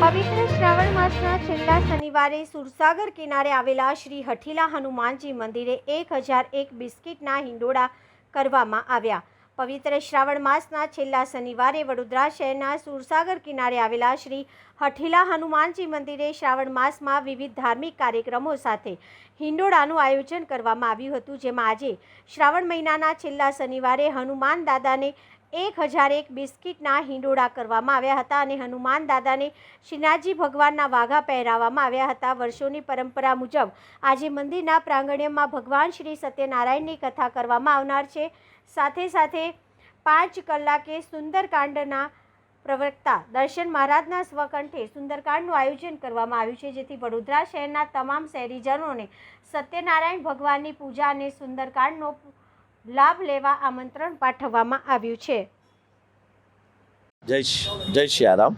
પવિત્ર શ્રાવણ માસના છેલ્લા શનિવારે સુરસાગર કિનારે આવેલા શ્રી હઠીલા હનુમાનજી મંદિરે 1001 બિસ્કિટના હિંડોળા કરવામાં આવ્યા। પવિત્ર શ્રાવણ માસના છેલ્લા શનિવારે વડોદરા શહેરના સુરસાગર કિનારે આવેલા શ્રી હઠીલા હનુમાનજી મંદિરે શ્રાવણ માસમાં વિવિધ ધાર્મિક કાર્યક્રમો સાથે હિંડોળાનું આયોજન કરવામાં આવ્યું હતું, જેમાં આજે શ્રાવણ મહિનાના છેલ્લા શનિવારે હનુમાન દાદાને 1001 બિસ્કિટના હિંડોળા કરવામાં આવ્યા હતા અને હનુમાન દાદાને શ્રીનાથજી ભગવાનના વાઘા પહેરાવવામાં આવ્યા હતા। વર્ષોની પરંપરા મુજબ આજે મંદિરના પ્રાંગણમાં ભગવાન શ્રી સત્યનારાયણની કથા કરવામાં આવનાર છે। સાથે સાથે 5 કલાકે સુંદરકાંડના પ્રવક્તા દર્શન મહારાજના સ્વકંઠે સુંદરકાંડનું આયોજન કરવામાં આવ્યું છે, જેથી વડોદરા શહેરના તમામ શહેરીજનોને સત્યનારાયણ ભગવાનની પૂજા અને સુંદરકાંડનો લાભ લેવા આમંત્રણ પાઠવવામાં આવ્યું છે। જય સિયારામ।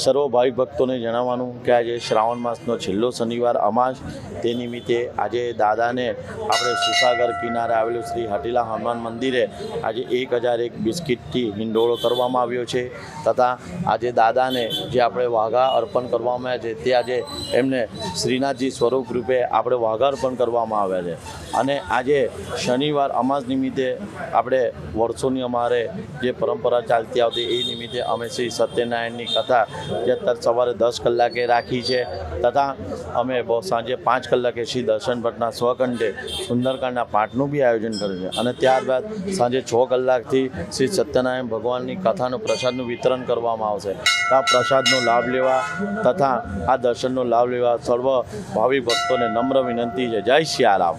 સર્વ ભાવિક ભક્તોને જણાવવાનું કે આજે શ્રાવણ માસનો છેલ્લો શનિવાર અમાસ, તે નિમિત્તે આજે દાદાને આપણે સુરસાગર કિનારે આવેલું શ્રી હઠીલા હનુમાન મંદિરે આજે 1001 બિસ્કિટથી હિંડોળો કરવામાં આવ્યો છે તથા આજે દાદાને જે આપણે વાઘા અર્પણ કરવામાં આવ્યા છે તે આજે એમને શ્રીનાથજી સ્વરૂપ રૂપે આપણે વાઘા અર્પણ કરવામાં આવ્યા છે અને આજે શનિવાર અમાસ નિમિત્તે આપણે વર્ષોની અમારે જે પરંપરા ચાલતી આવતી એ નિમિત્તે અમે શ્રી સત્યનારાયણની કથા જે અત્યારે સવારે 10 કલાકે રાખી છે તથા અમે સાંજે 5 કલાકે શ્રી દર્શન ભટ્ટના સ્વકંઠે સુંદરકાંડના પાઠનું બી આયોજન કર્યું છે અને ત્યારબાદ સાંજે 6 કલાકથી શ્રી સત્યનારાયણ ભગવાનની કથાનું પ્રસાદનું વિતરણ કરવામાં આવશે। આ પ્રસાદનો લાભ લેવા તથા આ દર્શનનો લાભ લેવા સર્વ ભાવિક ભક્તોને નમ્ર વિનંતી છે। જય સિયારામ।